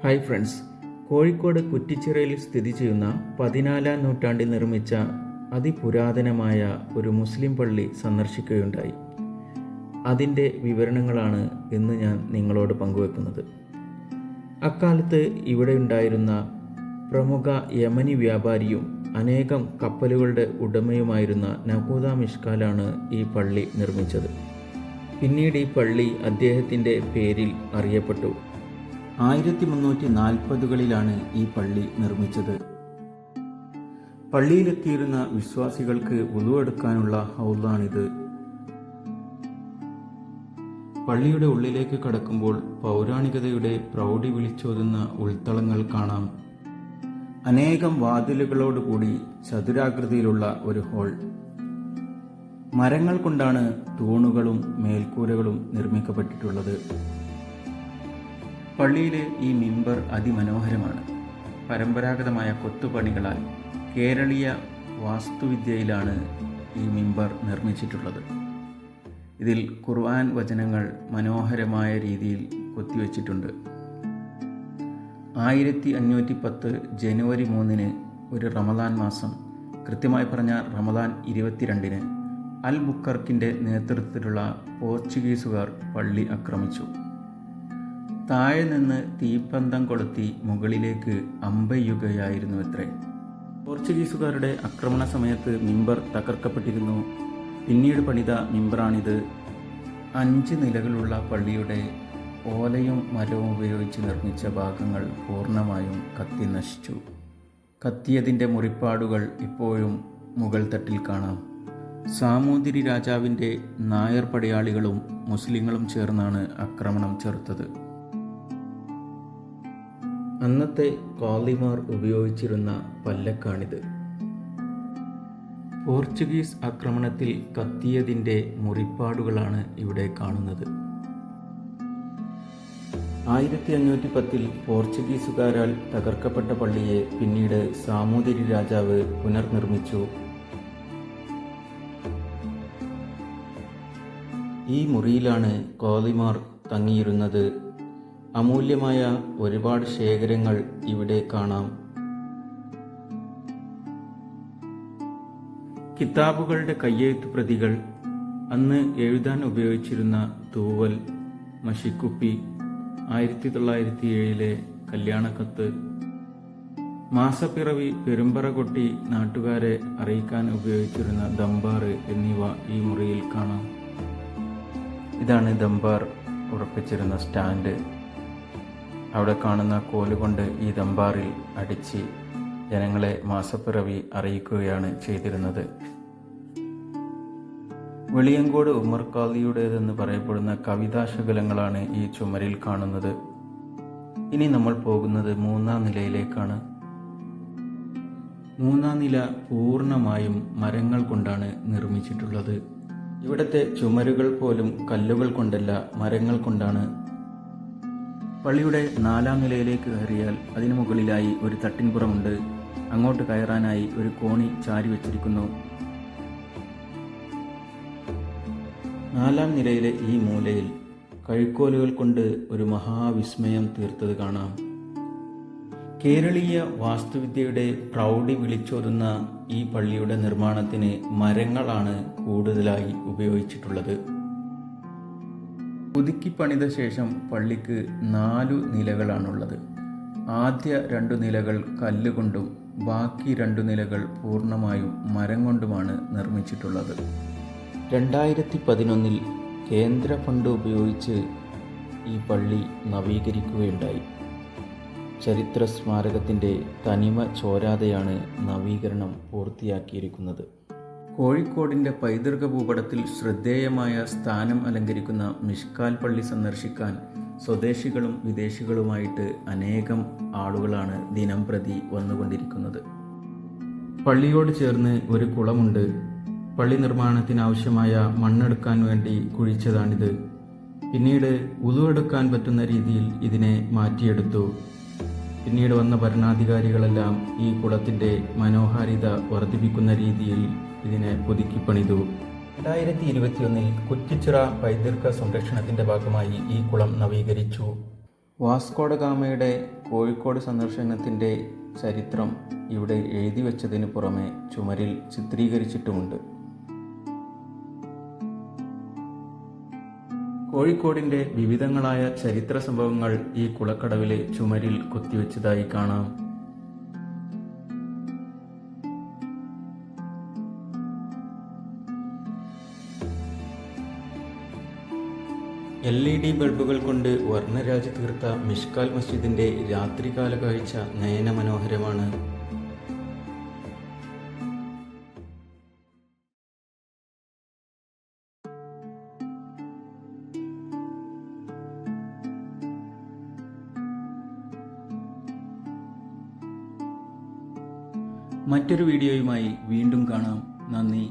Hi friends, Kozhikode കുറ്റിച്ചിറയിൽ സ്ഥിതി ചെയ്യുന്ന 14-ാം നൂറ്റാണ്ടിൽ നിർമ്മിച്ച അതിപുരാതനമായ ഒരു മുസ്ലിം പള്ളി സന്ദർശിക്കുകയുണ്ടായി. അതിൻ്റെ വിവരണങ്ങളാണ് ഇന്ന് ഞാൻ നിങ്ങളോട് പങ്കുവെക്കുന്നത്. അക്കാലത്ത് ഇവിടെ ഉണ്ടായിരുന്ന പ്രമുഖ യമനി വ്യാപാരിയും അനേകം കപ്പലുകളുടെ ഉടമയുമായിരുന്ന നഖൂദ മിഷ്കാലാണ് ഈ പള്ളി നിർമ്മിച്ചത്. പിന്നീട് ഈ പള്ളി അദ്ദേഹത്തിൻ്റെ പേരിൽ അറിയപ്പെട്ടു. 1340കളിലാണ് ഈ പള്ളി നിർമ്മിച്ചത്. പള്ളിയിലെത്തിയിരുന്ന വിശ്വാസികൾക്ക് വുളു എടുക്കാനുള്ള ഹൗളാണിത്. പള്ളിയുടെ ഉള്ളിലേക്ക് കടക്കുമ്പോൾ പൗരാണികതയുടെ പ്രൗഢി വിളിച്ചോതുന്ന ഉൾത്തളങ്ങൾ കാണാം. അനേകം വാതിലുകളോടുകൂടി ചതുരാകൃതിയിലുള്ള ഒരു ഹാൾ. മരങ്ങൾ കൊണ്ടാണ് തൂണുകളും മേൽക്കൂരകളും നിർമ്മിക്കപ്പെട്ടിട്ടുള്ളത്. പള്ളിയിലെ ഈ മിമ്പർ അതിമനോഹരമാണ്. പരമ്പരാഗതമായ കൊത്തുപണികളാൽ കേരളീയ വാസ്തുവിദ്യയിലാണ് ഈ മിമ്പർ നിർമ്മിച്ചിട്ടുള്ളത്. ഇതിൽ ഖുർആൻ വചനങ്ങൾ മനോഹരമായ രീതിയിൽ കൊത്തിവെച്ചിട്ടുണ്ട്. 1510 ജനുവരി 3 ഒരു റമദാൻ മാസം, കൃത്യമായി പറഞ്ഞ റമദാൻ 22 അൽ ബുക്കർക്കിൻ്റെ നേതൃത്വത്തിലുള്ള പോർച്ചുഗീസുകാർ പള്ളി ആക്രമിച്ചു. താഴെ നിന്ന് തീപ്പന്തം കൊളുത്തി മുകളിലേക്ക് അമ്പെയ്യുകയായിരുന്നുവത്രേ. പോർച്ചുഗീസുകാരുടെ ആക്രമണ സമയത്ത് മിമ്പർ തകർക്കപ്പെട്ടിരുന്നു. പിന്നീട് പണിത മിമ്പറാണിത്. 5 നിലകളുള്ള പള്ളിയുടെ ഓലയും മരവും ഉപയോഗിച്ച് നിർമ്മിച്ച ഭാഗങ്ങൾ പൂർണ്ണമായും കത്തി നശിച്ചു. കത്തിയതിൻ്റെ മുറിപ്പാടുകൾ ഇപ്പോഴും മുകൾ തട്ടിൽ കാണാം. സാമൂതിരി രാജാവിൻ്റെ നായർ പടയാളികളും മുസ്ലിങ്ങളും ചേർന്നാണ് ആക്രമണം ചെറുത്തത്. അന്നത്തെ ഖാദിമാർ ഉപയോഗിച്ചിരുന്ന പല്ലക്കാണിത്. പോർച്ചുഗീസ് ആക്രമണത്തിൽ കത്തിയതിൻ്റെ മുറിപ്പാടുകളാണ് ഇവിടെ കാണുന്നത്. 1510 പോർച്ചുഗീസുകാരാൽ തകർക്കപ്പെട്ട പള്ളിയെ പിന്നീട് സാമൂതിരി രാജാവ് പുനർനിർമ്മിച്ചു. ഈ മുറിയിലാണ് ഖാദിമാർ തങ്ങിയിരുന്നത്. അമൂല്യമായ ഒരുപാട് ശേഖരങ്ങൾ ഇവിടെ കാണാം. കിതാബുകളുടെ കയ്യെഴുത്ത് പ്രതികൾ, അന്ന് എഴുതാൻ ഉപയോഗിച്ചിരുന്ന തൂവൽ, മഷിക്കുപ്പി, 1907 കല്യാണക്കത്ത്, മാസപ്പിറവി പെരുമ്പറ കൊട്ടി നാട്ടുകാരെ അറിയിക്കാൻ ഉപയോഗിച്ചിരുന്ന ദമ്പാർ എന്നിവ ഈ മുറിയിൽ കാണാം. ഇതാണ് ദമ്പാർ ഉറപ്പിച്ചിരുന്ന സ്റ്റാൻഡ്. അവിടെ കാണുന്ന കോലുകൊണ്ട് ഈ ദമ്പാറിൽ അടിച്ച് ജനങ്ങളെ മാസപ്പിറവി അറിയിക്കുകയാണ് ചെയ്തിരുന്നത്. വെളിയങ്കോട് ഉമർ ഖാദിയുടേതെന്ന് പറയപ്പെടുന്ന കവിതാശകലങ്ങളാണ് ഈ ചുമരിൽ കാണുന്നത്. ഇനി നമ്മൾ പോകുന്നത് 3-ാം നിലയിലേക്കാണ്. 3-ാം നില പൂർണ്ണമായും മരങ്ങൾ കൊണ്ടാണ് നിർമ്മിച്ചിട്ടുള്ളത്. ഇവിടുത്തെ ചുമരുകൾ പോലും കല്ലുകൾ കൊണ്ടല്ല, മരങ്ങൾ കൊണ്ടാണ്. പള്ളിയുടെ 4-ാം നിലയിലേക്ക് കയറിയാൽ അതിനു മുകളിലായി ഒരു തട്ടിൻപുറമുണ്ട്. അങ്ങോട്ട് കയറാനായി ഒരു കോണി ചാരി വച്ചിരിക്കുന്നു. 4-ാം നിലയിലെ ഈ മൂലയിൽ കഴുക്കോലുകൾ കൊണ്ട് ഒരു മഹാവിസ്മയം തീർത്തത് കാണാം. കേരളീയ വാസ്തുവിദ്യയുടെ പ്രൗഢി വിളിച്ചോതുന്ന ഈ പള്ളിയുടെ നിർമ്മാണത്തിന് മരങ്ങളാണ് കൂടുതലായി ഉപയോഗിച്ചിട്ടുള്ളത്. പുതുക്കി പണിത ശേഷം പള്ളിക്ക് 4 നിലകളാണുള്ളത്. ആദ്യ 2 നിലകൾ കല്ലുകൊണ്ടും ബാക്കി 2 നിലകൾ പൂർണ്ണമായും മരം കൊണ്ടുമാണ് നിർമ്മിച്ചിട്ടുള്ളത്. 2011 കേന്ദ്ര ഫണ്ട് ഉപയോഗിച്ച് ഈ പള്ളി നവീകരിക്കുകയുണ്ടായി. ചരിത്ര സ്മാരകത്തിൻ്റെ തനിമ ചോരാതെയാണ് നവീകരണം പൂർത്തിയാക്കിയിരിക്കുന്നത്. കോഴിക്കോടിൻ്റെ പൈതൃക ഭൂപടത്തിൽ ശ്രദ്ധേയമായ സ്ഥാനം അലങ്കരിക്കുന്ന മിഷ്കാൽ പള്ളി സന്ദർശിക്കാൻ സ്വദേശികളും വിദേശികളുമായിട്ട് അനേകം ആളുകളാണ് ദിനംപ്രതി വന്നുകൊണ്ടിരിക്കുന്നത്. പള്ളിയോട് ചേർന്ന് ഒരു കുളമുണ്ട്. പള്ളി നിർമ്മാണത്തിനാവശ്യമായ മണ്ണെടുക്കാൻ വേണ്ടി കുഴിച്ചതാണിത്. പിന്നീട് വുളു എടുക്കാൻ പറ്റുന്ന രീതിയിൽ ഇതിനെ മാറ്റിയെടുത്തു. പിന്നീട് വന്ന ഭരണാധികാരികളെല്ലാം ഈ കുളത്തിൻ്റെ മനോഹാരിത വർദ്ധിപ്പിക്കുന്ന രീതിയിൽ ഇതിനെ പുതുക്കി പണിതു. 2021 കുറ്റിച്ചിറ പൈതൃക സംരക്ഷണത്തിൻ്റെ ഭാഗമായി ഈ കുളം നവീകരിച്ചു. വാസ്കോഡ ഗാമയുടെ കോഴിക്കോട് സന്ദർശനത്തിൻ്റെ ചരിത്രം ഇവിടെ എഴുതി വച്ചതിന് പുറമെ ചുമരിൽ ചിത്രീകരിച്ചിട്ടുമുണ്ട്. കോഴിക്കോടിൻ്റെ വിവിധങ്ങളായ ചരിത്ര സംഭവങ്ങൾ ഈ കുളക്കടവിലെ ചുമരിൽ കൊത്തിവെച്ചതായി കാണാം. LED ബൾബുകൾ കൊണ്ട് വർണ്ണരാജ് തീർത്ത മിഷ്കാൽ മസ്ജിദിൻ്റെ രാത്രികാല കാഴ്ച നയനമനോഹരമാണ്. മറ്റൊരു വീഡിയോയുമായി വീണ്ടും കാണാം. നന്ദി.